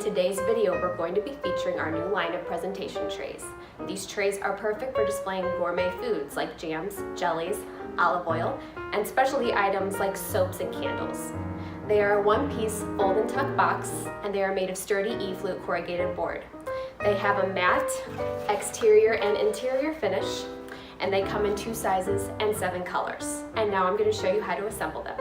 In today's video, we're going to be featuring our new line of presentation trays. These trays are perfect for displaying gourmet foods like jams, jellies, olive oil, and specialty items like soaps and candles. They are a one-piece fold and tuck box, and they are made of sturdy E-flute corrugated board. They have a matte exterior and interior finish, and they come in 2 sizes and 7 colors. And now I'm going to show you how to assemble them.